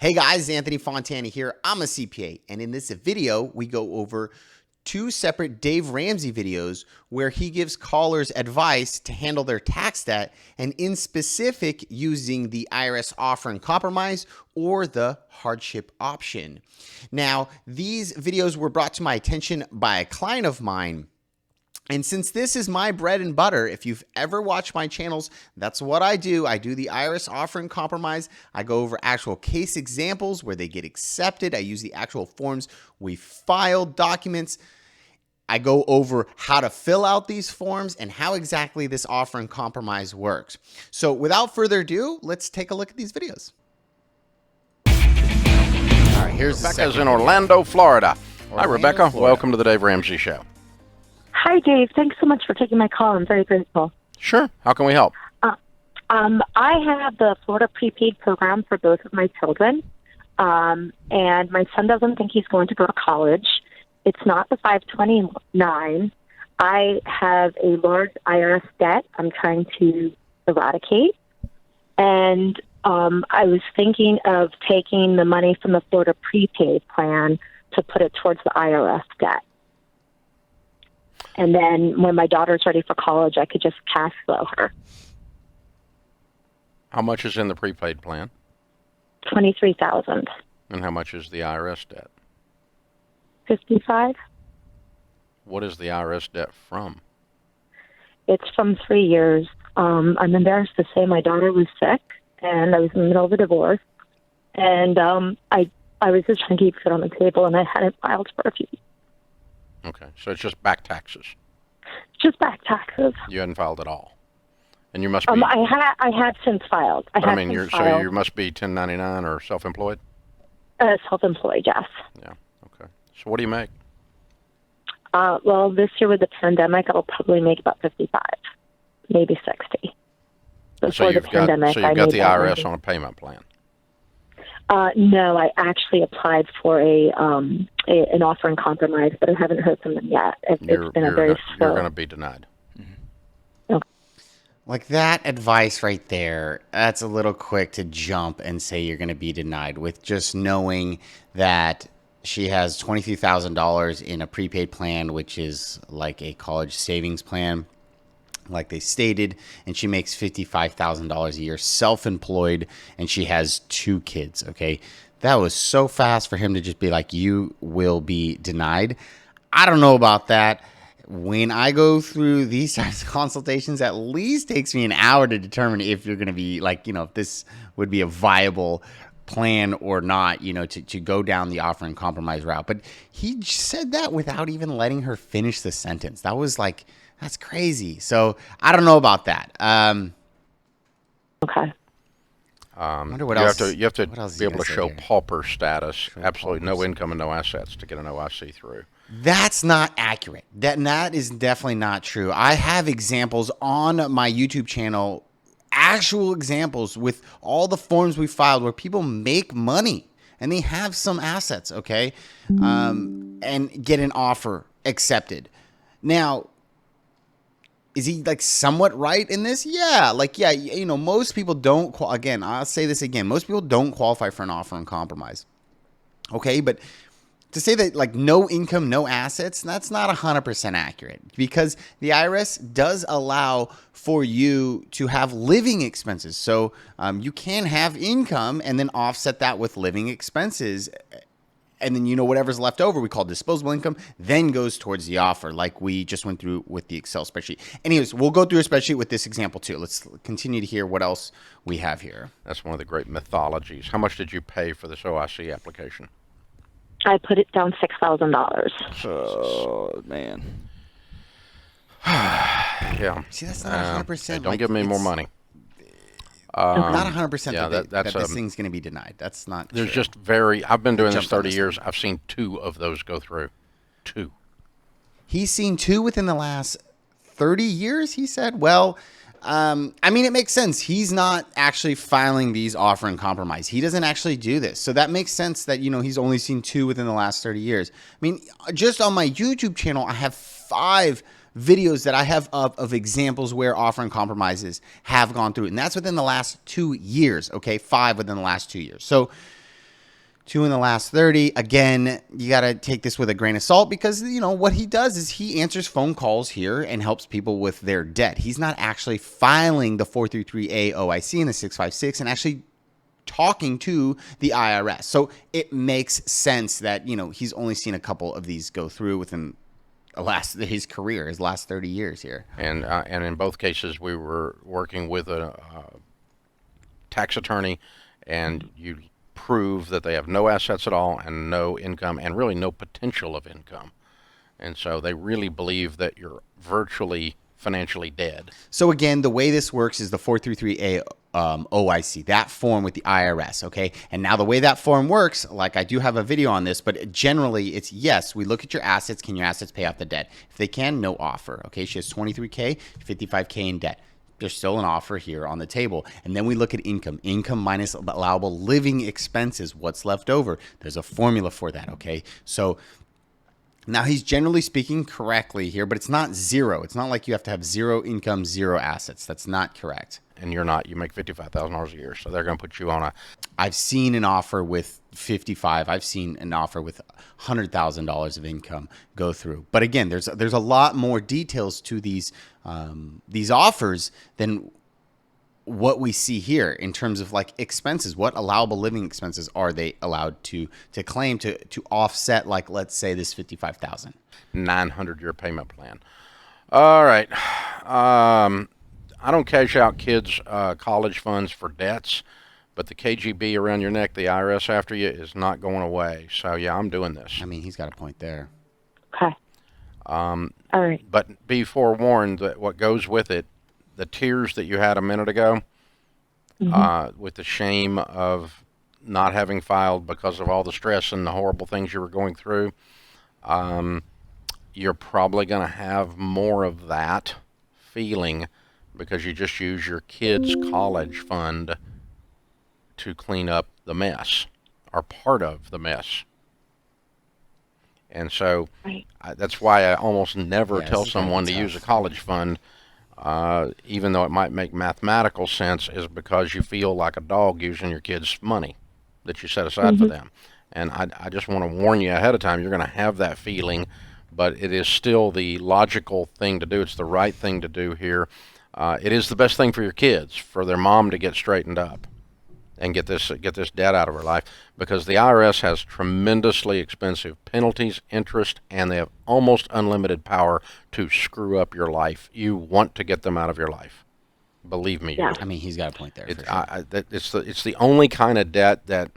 Hey guys, Anthony Fontana here. I'm a CPA, and in this video, we go over two separate Dave Ramsey videos where he gives callers advice to handle their tax debt, and in specific, using the IRS offer and compromise or the hardship option. Now, these videos were brought to my attention by a client of mine. And since this is my bread and butter, if you've ever watched my channels, that's what I do. I do the IRS offer and compromise. I go over actual case examples where they get accepted. I use the actual forms we filed, documents. I go over how to fill out these forms and how exactly this offer and compromise works. So without further ado, let's take a look at these videos. All right, here's Rebecca's in Orlando, Florida. Hi, Rebecca. Florida. Welcome to the Dave Ramsey Show. Hi, Dave. Thanks so much for taking my call. I'm very grateful. Sure. How can we help? I have the Florida prepaid program for both of my children, and my son doesn't think he's going to go to college. It's not the 529. I have a large IRS debt I'm trying to eradicate, and I was thinking of taking the money from the Florida prepaid plan to put it towards the IRS debt. And then when my daughter's ready for college, I could just cash flow her. How much is in the prepaid plan? $23,000. And how much is the IRS debt? $55. What is the IRS debt from? It's from 3 years. I'm embarrassed to say my daughter was sick, and I was in the middle of a divorce. And I was just trying to keep food on the table, and I hadn't filed for a few weeks. Okay, so it's just back taxes. Just back taxes. You hadn't filed at all, and you must be. I had since filed. So you must be 1099 or self-employed. Self-employed, yes. Yeah. Okay. So what do you make? Well, this year with the pandemic, I'll probably make about 55, maybe 60. So you've got the IRS on a payment plan. No, I actually applied for an offer and compromise, but I haven't heard from them yet. It's been a very slow. You're going to be denied. Mm-hmm. Okay. Like that advice right there, that's a little quick to jump and say you're going to be denied with just knowing that she has $23,000 in a prepaid plan, which is like a college savings plan, like they stated, and she makes $55,000 a year self-employed, and she has 2 kids, okay? That was so fast for him to just be like, you will be denied. I don't know about that. When I go through these types of consultations, at least takes me an hour to determine if you're going to be like, if this would be a viable plan or not, to go down the offer and compromise route. But he said that without even letting her finish the sentence. That was like, that's crazy. So I don't know about that. Okay. I wonder what else. You have to be able to show here? pauper status, absolutely no income and no assets to get an o.i.c. through. That's not accurate. That is definitely not true. I have examples on my YouTube channel, actual examples with all the forms we filed where people make money and they have some assets, okay, and get an offer accepted. Now, is he like somewhat right in this? Yeah. Most people don't, again, I'll say this again. Most people don't qualify for an offer and compromise. Okay. But to say that like no income, no assets, that's not 100% accurate because the IRS does allow for you to have living expenses. So you can have income and then offset that with living expenses. And then, whatever's left over, we call disposable income, then goes towards the offer like we just went through with the Excel spreadsheet. Anyways, we'll go through a spreadsheet with this example too. Let's continue to hear what else we have here. That's one of the great mythologies. How much did you pay for this o.i.c. application? I put it down $6,000. Oh, man. Yeah. See, that's not 100%. Hey, don't give me more money. Not 100% that that's this thing's going to be denied. That's not true. There's just I've been doing this 30 years. I've seen 2 of those go through. 2. He's seen 2 within the last 30 years, he said. Well, it makes sense. He's not actually filing these offer and compromise. He doesn't actually do this. So that makes sense that, he's only seen 2 within the last 30 years. Just on my YouTube channel, I have 5 videos that I have of examples where offer and compromises have gone through. And that's within the last 2 years, okay? 5 within the last 2 years. So 2 in the last 30. Again, you got to take this with a grain of salt because, what he does is he answers phone calls here and helps people with their debt. He's not actually filing the 433A o.i.c. and the 656 and actually talking to the IRS. So it makes sense that, he's only seen a couple of these go through within his career, his last 30 years here. And in both cases, we were working with a tax attorney, and you prove that they have no assets at all and no income and really no potential of income. And so they really believe that you're virtually financially dead. So again, the way this works is the 433A o.i.c, that form with the IRS, okay? And now the way that form works, like I do have a video on this, but generally it's yes, we look at your assets. Can your assets pay off the debt? If they can, no offer, okay? She has 23K, 55K in debt. There's still an offer here on the table. And then we look at income minus allowable living expenses. What's left over? There's a formula for that, okay? So now he's generally speaking correctly here, but it's not zero. It's not like you have to have zero income, zero assets. That's not correct. And you're not. You make $55,000 a year, so they're going to put you on a... I've seen an offer with 55. I've seen an offer with $100,000 of income go through. But again, there's a lot more details to these offers than what we see here in terms of like expenses. What allowable living expenses are they allowed to claim to offset, like, let's say this 55,000 900-year payment plan. All right. I don't cash out kids' college funds for debts, but the KGB around your neck, the IRS after you, is not going away. So yeah, I'm doing this. I mean, he's got a point there. Okay. All right. But be forewarned that what goes with it, the tears that you had a minute ago, with the shame of not having filed because of all the stress and the horrible things you were going through, you're probably going to have more of that feeling because you just use your kids' college fund to clean up the mess, or part of the mess. And so that's why I almost never tell someone to use a college fund, even though it might make mathematical sense, is because you feel like a dog using your kids' money that you set aside for them. And I just want to warn you ahead of time, you're going to have that feeling, but it is still the logical thing to do. It's the right thing to do here. It is the best thing for your kids, for their mom to get straightened up and get this debt out of her life, because the IRS has tremendously expensive penalties, interest, and they have almost unlimited power to screw up your life. You want to get them out of your life. Believe me. Yeah. I mean, he's got a point there. It's the only kind of debt that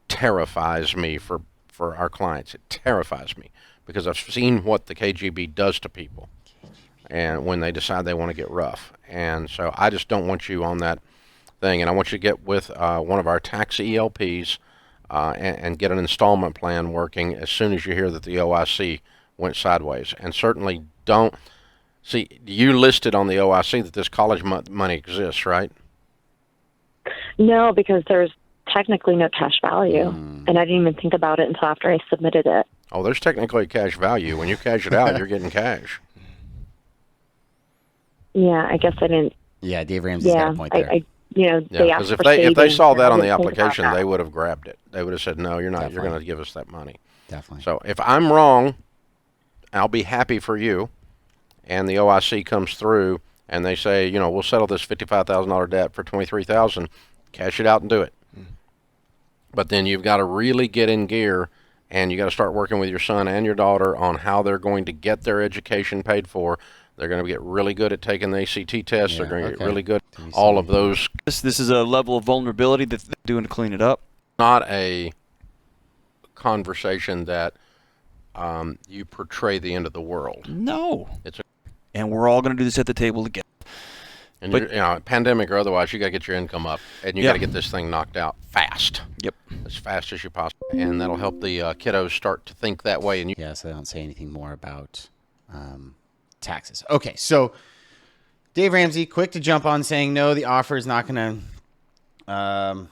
terrifies me for our clients. It terrifies me because I've seen what the KGB does to people, and when they decide they want to get rough. And so I just don't want you on that thing, and I want you to get with one of our tax ELPs and get an installment plan working as soon as you hear that the o.i.c. went sideways. And certainly don't see, you listed on the o.i.c. that this college money exists, right? No, because there's technically no cash value, and I didn't even think about it until after I submitted it. Oh, there's technically cash value. When you cash it out, you're getting cash. Yeah, I guess I didn't. Yeah, Dave Ramsey's got a point there. Because if they saw that on the application, they would have grabbed it. They would have said, "No, you're not. Definitely. You're going to give us that money." Definitely. So if I'm wrong, I'll be happy for you. And the o.i.c. comes through, and they say, we'll settle this $55,000 debt for $23,000. Cash it out and do it. But then you've got to really get in gear, and you got to start working with your son and your daughter on how they're going to get their education paid for. They're going to get really good at taking the ACT test. Yeah, they're going to get really good at all of those. This is a level of vulnerability that they're doing to clean it up. Not a conversation that you portray the end of the world. No. It's and we're all going to do this at the table together. And pandemic or otherwise, you got to get your income up, and you got to get this thing knocked out fast. Yep. As fast as you possibly, and that'll help the kiddos start to think that way. And so they don't say anything more about taxes. Okay, so Dave Ramsey, quick to jump on saying no, the offer is not going to.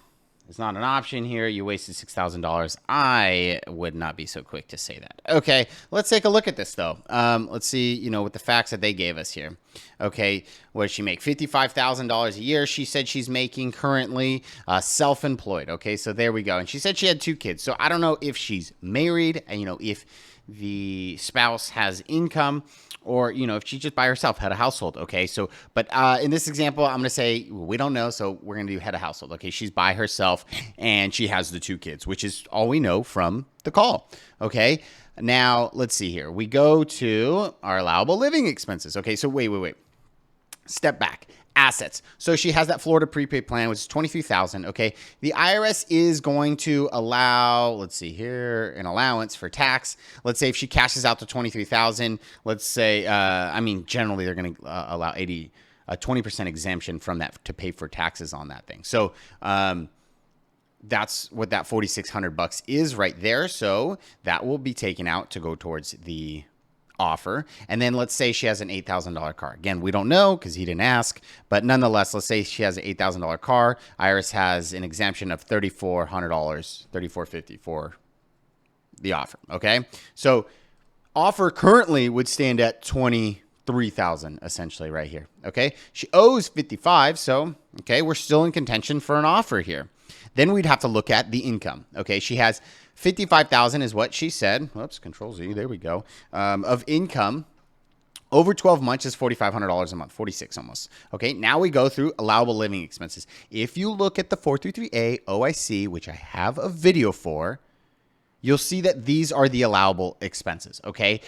It's not an option here. You wasted $6,000. I would not be so quick to say that. Okay, let's take a look at this though. Let's see, with the facts that they gave us here. Okay, what does she make? $55,000 a year. She said she's making currently, self-employed. Okay, so there we go. And she said she had 2 kids. So I don't know if she's married, and if the spouse has income, or if she just by herself had a household. Okay, so but in this example, I'm gonna say we don't know, so we're gonna do head of household. Okay, she's by herself and she has the 2 kids, which is all we know from the call. Okay, now let's see here. We go to our allowable living expenses. Okay, so wait. Step back. Assets. So she has that Florida prepaid plan, which is $23,000. Okay. The IRS is going to allow, let's see here, an allowance for tax. Let's say if she cashes out to $23,000, let's say, generally they're going to allow 20% exemption from that to pay for taxes on that thing. So, that's what that $4,600 is right there. So that will be taken out to go towards the offer. And then let's say she has an $8,000 car. Again, we don't know because he didn't ask, but nonetheless, let's say she has an $8,000 car. IRS has an exemption of $3,400, $3,450 for the offer. Okay. So offer currently would stand at $23,000 essentially right here. Okay. She owes 55. So, okay, we're still in contention for an offer here. Then we'd have to look at the income. Okay. She has 55,000 is what she said. Whoops, Control Z. There we go. Of income over 12 months is $4,500 a month, 46 almost. Okay. Now we go through allowable living expenses. If you look at the 433A o.i.c, which I have a video for, you'll see that these are the allowable expenses. Okay.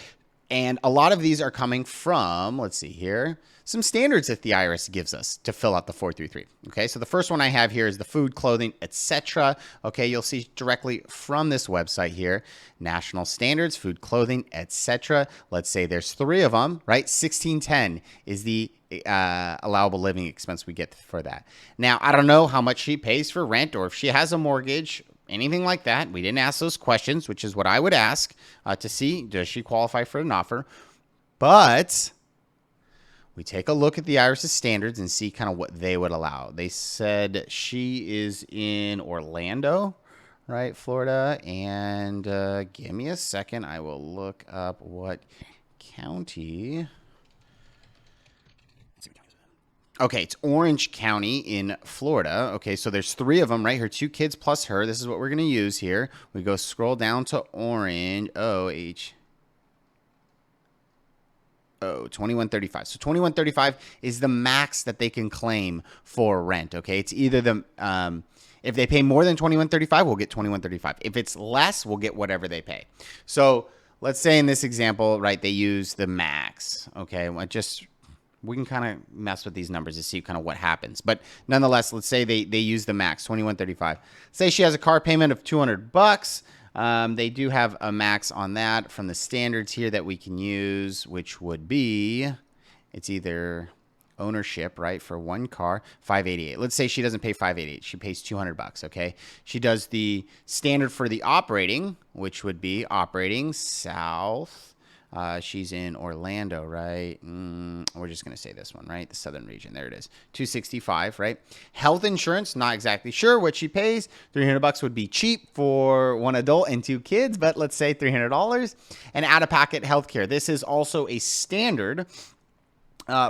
And a lot of these are coming from, let's see here, some standards that the IRS gives us to fill out the 433. Okay, so the first one I have here is the food, clothing, etc. Okay, you'll see directly from this website here, national standards, food, clothing, etc. Let's say there's 3 of them, right? 1610 is the allowable living expense we get for that. Now, I don't know how much she pays for rent or if she has a mortgage, anything like that. We didn't ask those questions, which is what I would ask to see, does she qualify for an offer? But we take a look at the IRS's standards and see kind of what they would allow. They said she is in Orlando, right, Florida. And give me a second. I will look up what county. Okay, it's Orange County in Florida. Okay, so there's 3 of them, right? Her 2 kids plus her. This is what we're going to use here. We go scroll down to Orange. 2135. So 2135 is the max that they can claim for rent. Okay, it's either the if they pay more than 2135, we'll get 2135. If it's less, we'll get whatever they pay. So let's say in this example, right, they use the max. Okay, we can kind of mess with these numbers to see kind of what happens. But nonetheless, let's say they use the max, 2135. Say she has a car payment of $200. They do have a max on that from the standards here that we can use, which would be, it's either ownership, right, for one car, $588. Let's say she doesn't pay $588. She pays $200, okay? She does the standard for the operating, which would be operating south. She's in Orlando, right? We're just going to say this one, right? The southern region. There it is. $265, right? Health insurance, not exactly sure what she pays. $300 would be cheap for one adult and 2 kids, but let's say $300. And out-of-pocket healthcare. This is also a standard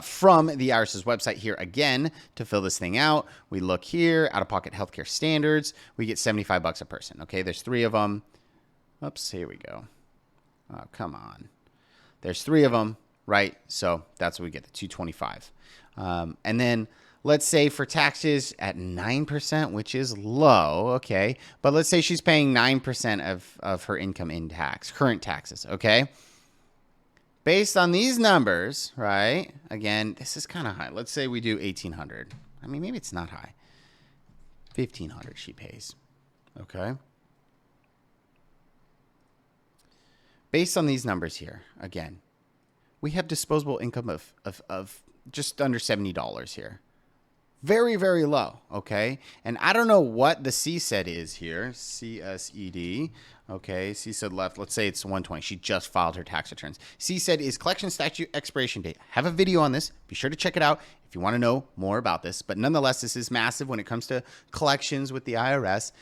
from the IRS's website here again to fill this thing out. We look here, out-of-pocket healthcare standards. We get $75 a person. Okay, there's 3 of them. Oops, here we go. Oh, come on. There's 3 of them, right? So that's what we get, the $225. And then let's say for taxes at 9%, which is low, okay? But let's say she's paying 9% of her income in tax, current taxes, okay? Based on these numbers, right? Again, this is kind of high. Let's say we do $1,800. I mean, maybe it's not high. $1,500 she pays, okay? Based on these numbers here, again, we have disposable income of just under $70 here. Very, very low, okay? And I don't know what the CSED is here, CSED, okay? CSED left, let's say it's 120. She just filed her tax returns. CSED is collection statute expiration date. I have a video on this. Be sure to check it out if you want to know more about this. But nonetheless, this is massive when it comes to collections with the IRS.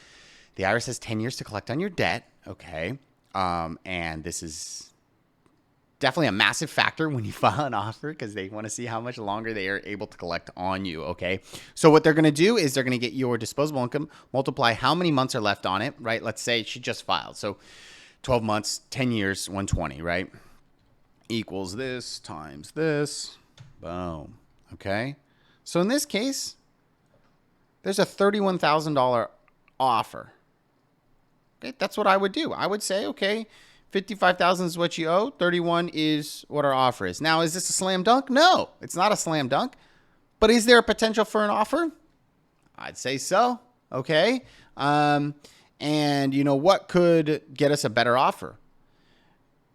The IRS has 10 years to collect on your debt, okay? And this is definitely a massive factor when you file an offer because they want to see how much longer they are able to collect on you, okay? So what they're going to do is they're going to get your disposable income, multiply how many months are left on it, right? Let's say she just filed. So 12 months, 10 years, 120, right? Equals this times this. Boom. Okay? So in this case, there's a $31,000 offer. Okay, that's what I would do. I would say, okay, 55,000 is what you owe. 31 is what our offer is. Now, is this a slam dunk? No, it's not a slam dunk. But is there a potential for an offer? I'd say so. Okay. And what could get us a better offer?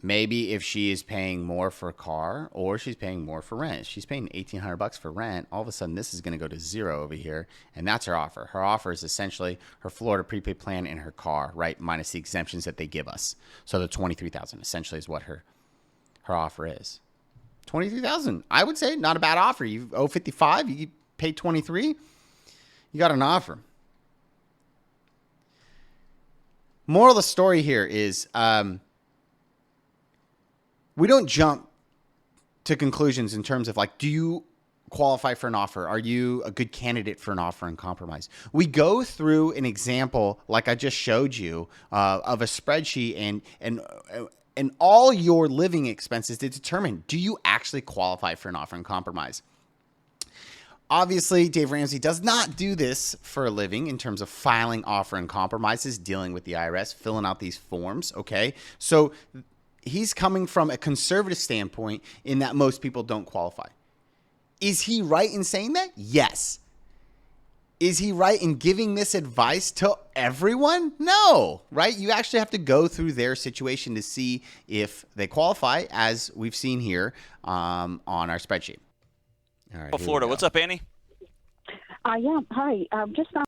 Maybe if she is paying more for a car or she's paying more for rent. If she's paying $1,800 for rent, all of a sudden this is going to go to zero over here, and that's her offer. Her offer is essentially her Florida prepaid plan and her car, right, minus the exemptions that they give us. So the $23,000 essentially is what her offer is. $23,000, I would say, not a bad offer. You owe $55,000, you pay $23,000, you got an offer. Moral of the story here is we don't jump to conclusions in terms of like, do you qualify for an offer? Are you a good candidate for an offer and compromise? We go through an example like I just showed you of a spreadsheet and all your living expenses to determine, do you actually qualify for an offer and compromise? Obviously, Dave Ramsey does not do this for a living in terms of filing offer and compromises, dealing with the IRS, filling out these forms, okay? So he's coming from a conservative standpoint in that most people don't qualify. Is he right in saying that? Yes. Is he right in giving this advice to everyone? No, right? You actually have to go through their situation to see if they qualify, as we've seen here on our spreadsheet. All right, Florida. What's up, Annie? Yeah, hi. Just All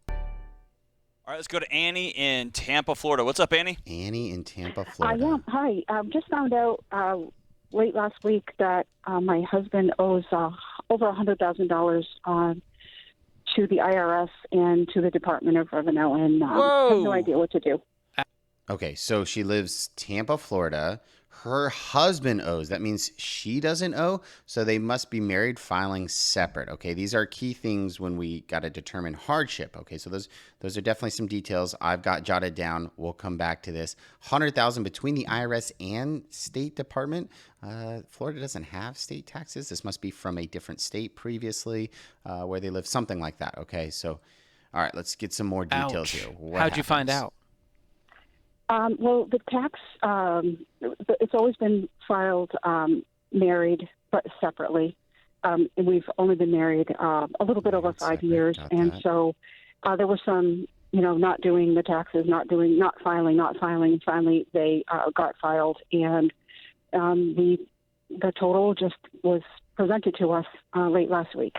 right, let's go to Annie in Tampa, Florida. What's up, Annie? Annie in Tampa, Florida. yeah, hi. Just found out late last week that my husband owes over $100,000 to the IRS and to the Department of Revenue, and I have no idea what to do. Okay, so she lives Tampa, Florida. Her husband owes. That means she doesn't owe, so they must be married, filing separate. Okay, these are key things when we got to determine hardship. Okay, so those are definitely some details I've got jotted down. We'll come back to this. $100,000 between the IRS and State Department. Florida doesn't have state taxes. This must be from a different state previously where they live, something like that. Okay, so all right, let's get some more details here. How'd you find out? Well, the tax, it's always been filed married, but separately. And we've only been married a little bit over 5 years. And so there was some, not doing the taxes, not filing. And finally, they got filed. And the total just was presented to us late last week.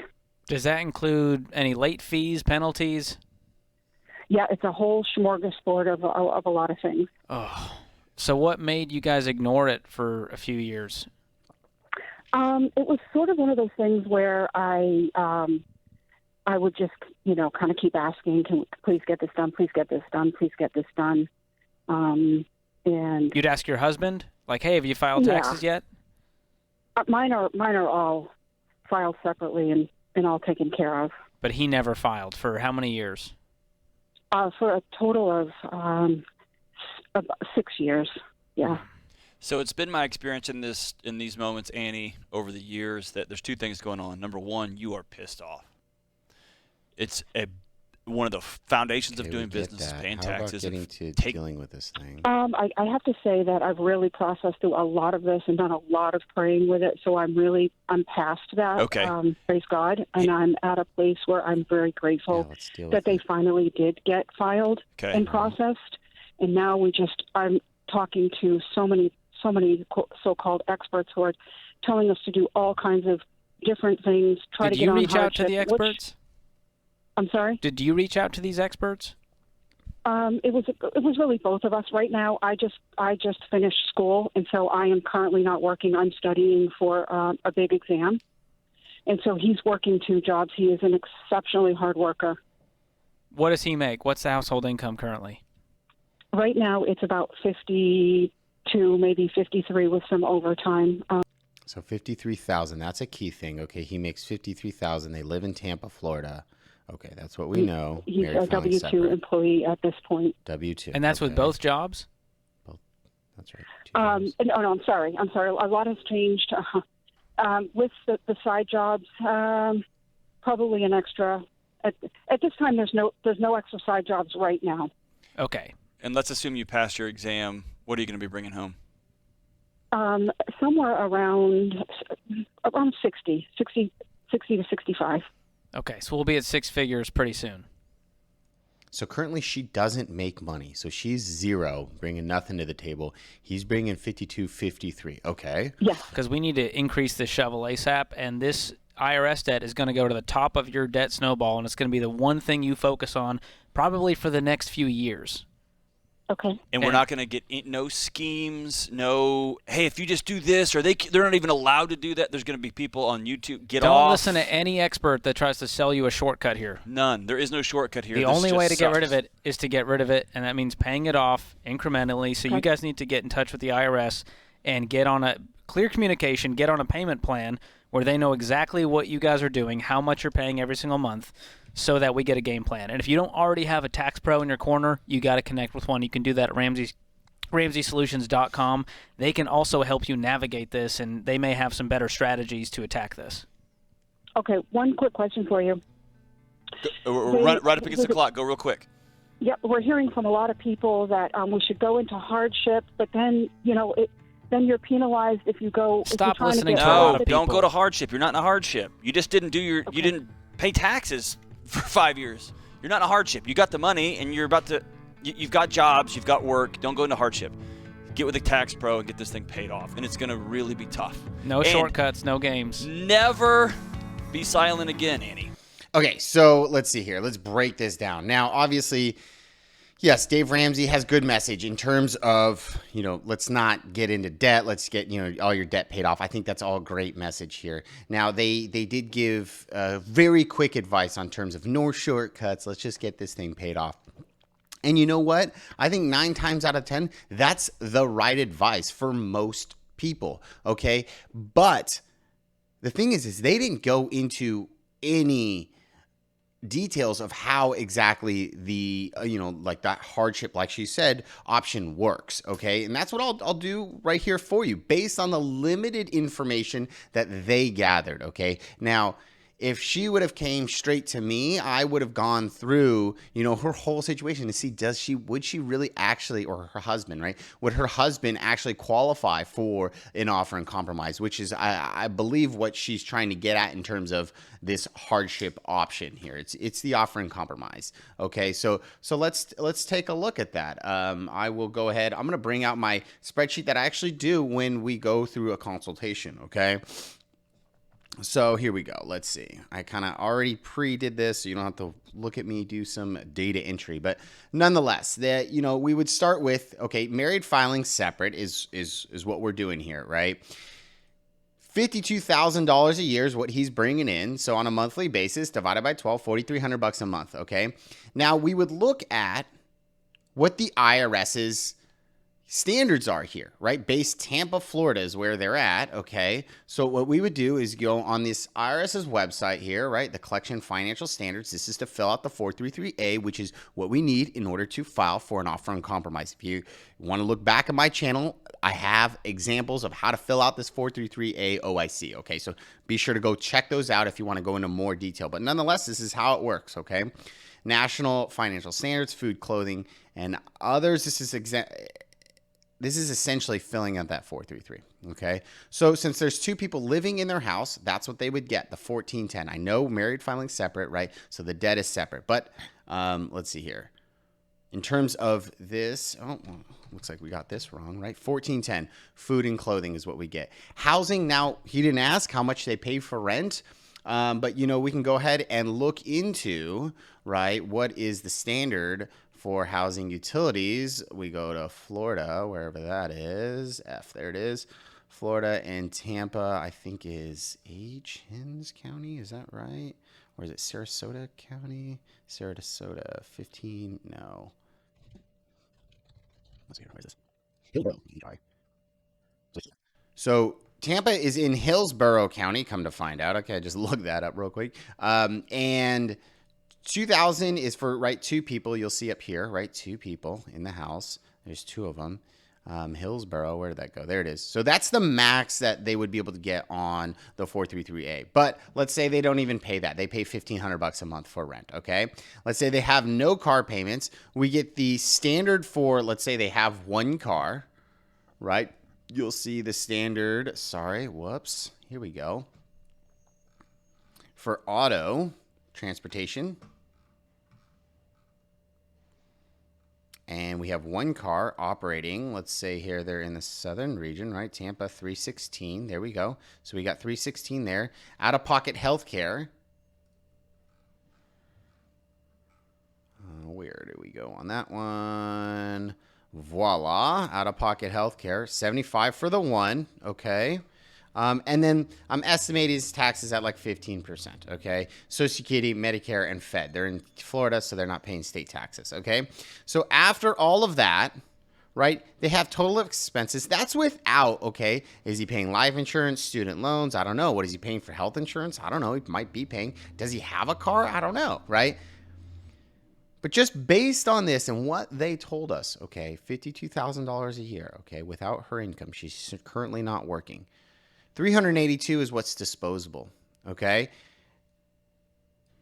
Does that include any late fees, penalties? Yeah, it's a whole smorgasbord of a lot of things. Oh, so what made you guys ignore it for a few years? It was sort of one of those things where I would just, kind of keep asking, can we please get this done, please get this done, please get this done. And you'd ask your husband, like, hey, have you filed taxes yet? Mine are all filed separately and all taken care of. But he never filed for how many years? For a total of about 6 years, yeah. So it's been my experience in these moments, Annie, over the years that there's two things going on. Number one, you are pissed off. It's one of the foundations of doing business is paying taxes. How about getting to dealing with this thing? I have to say that I've really processed through a lot of this and done a lot of praying with it, so I'm past that. Okay. Praise God, and I'm at a place where I'm very grateful that they finally did get filed and processed, and now I'm talking to so many so-called experts who are telling us to do all kinds of different things, try to get on hardship. Did you reach out to the experts? I'm sorry? Did you reach out to these experts? It was really both of us. Right now, I just finished school, and so I am currently not working. I'm studying for a big exam, and so he's working 2 jobs. He is an exceptionally hard worker. What does he make? What's the household income currently? Right now, it's about $52,000 52, maybe 53 with some overtime. So 53,000. That's a key thing. Okay, he makes 53,000. They live in Tampa, Florida. Okay, that's what we know. He's Married, a filing W-2 separate. employee at this point. W-2. And that's with okay. both jobs? That's right. Two jobs. No, I'm sorry. A lot has changed. With the side jobs, probably an extra. At this time, there's no extra side jobs right now. Okay. And let's assume you passed your exam. What are you going to be bringing home? Somewhere around 60 to 65. Okay, so we'll be at six figures pretty soon. So currently she doesn't make money. So she's zero, bringing nothing to the table. He's bringing 52, 53. Okay. Yes. Because we need to increase the shovel ASAP, and this IRS debt is going to go to the top of your debt snowball, and it's going to be the one thing you focus on probably for the next few years. Okay. And we're not going to get no schemes, no, hey, if you just do this, or they're not even allowed to do that. There's going to be people on YouTube, Don't listen to any expert that tries to sell you a shortcut here. None. There is no shortcut here. The This only just way to get rid of sucks. it is to get rid of it, and that means paying it off incrementally. So you guys need to get in touch with the IRS and get on a clear communication, get on a payment plan where they know exactly what you guys are doing, how much you're paying every single month, so that we get a game plan. And if you don't already have a tax pro in your corner, you got to connect with one. You can do that at RamseySolutions.com. They can also help you navigate this, and they may have some better strategies to attack this. Okay. One quick question for you. Right up against the clock. Go real quick. Yep, we're hearing from a lot of people that we should go into hardship, but then then you're penalized if you go. Stop if you're listening to to a lot No, of don't people. go to hardship. You're not in a hardship. You just didn't do your. Okay. You didn't pay taxes for 5 years. You're not in a hardship. You got the money, and you're about to. You've got jobs. You've got work. Don't go into hardship. Get with a tax pro and get this thing paid off, and it's going to really be tough. No And shortcuts, no games. Never be silent again, Annie. Okay, so let's see here. Let's break this down. Now, obviously, yes, Dave Ramsey has good message in terms of, let's not get into debt. Let's get, all your debt paid off. I think that's all great message here. Now, they did give very quick advice on terms of no shortcuts. Let's just get this thing paid off. And you know what? I think 9 times out of 10, that's the right advice for most people, okay? But the thing is they didn't go into any details of how exactly the like that hardship, like she said, option works. Okay, and that's what I'll do right here for you based on the limited information that they gathered. Okay, now if she would have came straight to me, I would have gone through, her whole situation to see would she really actually, or her husband, right? Would her husband actually qualify for an offer in compromise, which is, I believe, what she's trying to get at in terms of this hardship option here. It's the offer in compromise. Okay, so let's take a look at that. I will go ahead. I'm going to bring out my spreadsheet that I actually do when we go through a consultation. Okay. So here we go. Let's see. I kind of already pre-did this, so you don't have to look at me do some data entry. But nonetheless, that we would start with, okay, married filing separate is what we're doing here, right? $52,000 a year is what he's bringing in. So on a monthly basis, divided by 12, $4,300 a month. Okay. Now we would look at what the IRS's standards are here, right? Base Tampa, Florida is where they're at, okay? So what we would do is go on this IRS's website here, right? The Collection Financial Standards. This is to fill out the 433A, which is what we need in order to file for an offer on compromise. If you want to look back at my channel, I have examples of how to fill out this 433A o.i.c, okay? So be sure to go check those out if you want to go into more detail. But nonetheless, this is how it works, okay? National Financial Standards, food, clothing, and others. This is essentially filling out that 433, okay? So since there's 2 people living in their house, that's what they would get, the 1410. I know married filing separate, right? So the debt is separate. But let's see here. In terms of this, looks like we got this wrong, right? 1410, food and clothing is what we get. Housing, now, he didn't ask how much they pay for rent, but, we can go ahead and look into, right, what is the standard for housing utilities. We go to Florida, wherever that is. There it is. Florida and Tampa, I think, is Hinds County. Is that right? Or is it Sarasota County? Sarasota, 15. No. Let's see. Where is this? Hillsborough. Sorry. So Tampa is in Hillsborough County, come to find out. Okay, I just looked that up real quick. And 2,000 is for, right, 2 people. You'll see up here, right, 2 people in the house. There's 2 of them. Hillsborough, where did that go? There it is. So that's the max that they would be able to get on the 433A. But let's say they don't even pay that. They pay $1,500 a month for rent, okay? Let's say they have no car payments. We get the standard for, let's say they have 1 car, right? You'll see the standard, here we go. For auto transportation. And we have 1 car operating. Let's say here they're in the southern region, right? Tampa, 316. There we go. So we got 316 there. Out-of-pocket health care. Where do we go on that one? Voila. Out-of-pocket health care. 75 for the 1. Okay. And then I'm estimating his taxes at like 15%, okay? Social Security, Medicare, and Fed. They're in Florida, so they're not paying state taxes, okay? So after all of that, right, they have total expenses. That's without, okay, is he paying life insurance, student loans? I don't know. What is he paying for health insurance? I don't know. He might be paying. Does he have a car? I don't know, right? But just based on this and what they told us, okay, $52,000 a year, okay, without her income. She's currently not working. 382 is what's disposable, okay?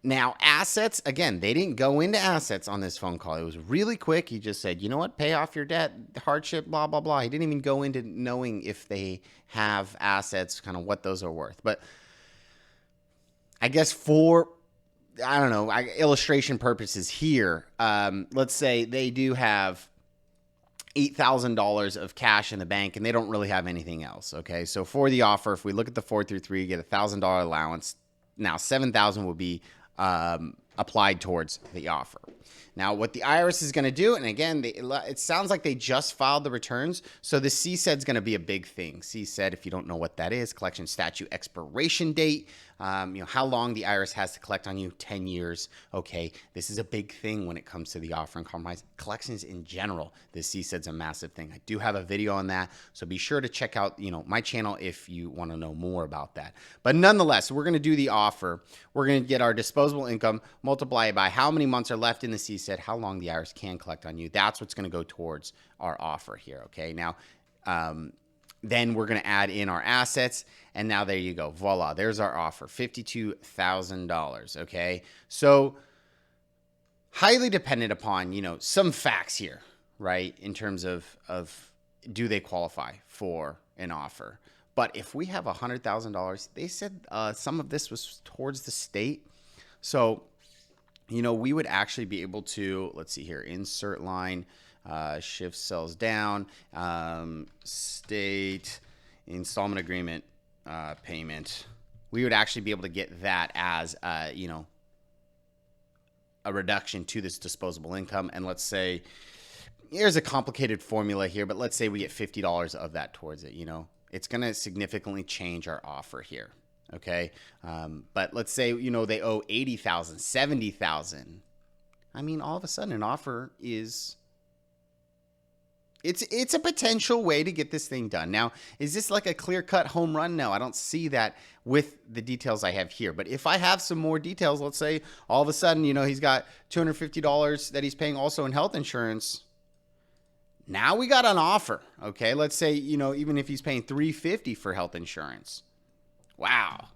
Now, assets, again, they didn't go into assets on this phone call. It was really quick. He just said, you know what, pay off your debt, hardship, blah, blah, blah. He didn't even go into knowing if they have assets, kind of what those are worth. But I guess for, I don't know, illustration purposes here, let's say they do have $8,000 of cash in the bank and they don't really have anything else. Okay. So for the offer, if we look at the 433, you get a $1,000 allowance. Now $7,000 will be applied towards the offer. Now what the IRS is going to do, and again, it sounds like they just filed the returns. So the CSED is going to be a big thing. CSED, if you don't know what that is, collection statute expiration date. How long the IRS has to collect on you, 10 years. Okay, this is a big thing when it comes to the offer and compromise. Collections in general, the CSED's a massive thing. I do have a video on that, so be sure to check out my channel if you want to know more about that. But nonetheless, we're going to do the offer. We're going to get our disposable income, multiply it by how many months are left in the CSED, how long the IRS can collect on you. That's what's going to go towards our offer here, okay? Now, then we're going to add in our assets, and now there you go. Voila, there's our offer, $52,000, okay? So highly dependent upon, some facts here, right, in terms of do they qualify for an offer. But if we have $100,000, they said some of this was towards the state. So, we would actually be able to, let's see here, insert line, shift cells down, state installment agreement payment. We would actually be able to get that as a reduction to this disposable income. And let's say here's a complicated formula here, but let's say we get $50 of that towards it. It's going to significantly change our offer here. Okay, but let's say they owe $80,000, $70,000. All of a sudden an offer is. It's a potential way to get this thing done. Now, is this like a clear-cut home run? No, I don't see that with the details I have here. But if I have some more details, let's say all of a sudden, he's got $250 that he's paying also in health insurance. Now we got an offer, okay? Let's say, even if he's paying $350 for health insurance. Wow.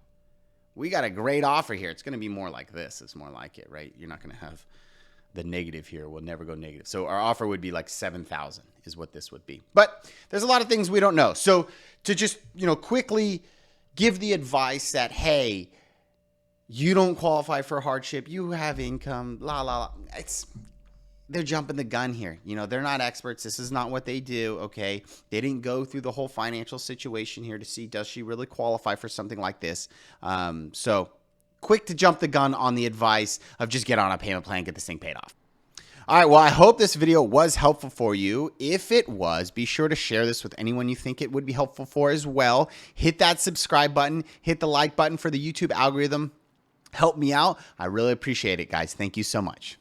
We got a great offer here. It's going to be more like this. It's more like it, right? You're not going to have the negative here. We'll never go negative. So our offer would be like $7,000 is what this would be. But there's a lot of things we don't know. So to just, quickly give the advice that, hey, you don't qualify for hardship. You have income, la, la, la. They're jumping the gun here. They're not experts. This is not what they do, okay? They didn't go through the whole financial situation here to see, does she really qualify for something like this? So quick to jump the gun on the advice of just get on a payment plan, get this thing paid off. All right, well, I hope this video was helpful for you. If it was, be sure to share this with anyone you think it would be helpful for as well. Hit that subscribe button. Hit the like button for the YouTube algorithm. Help me out. I really appreciate it, guys. Thank you so much.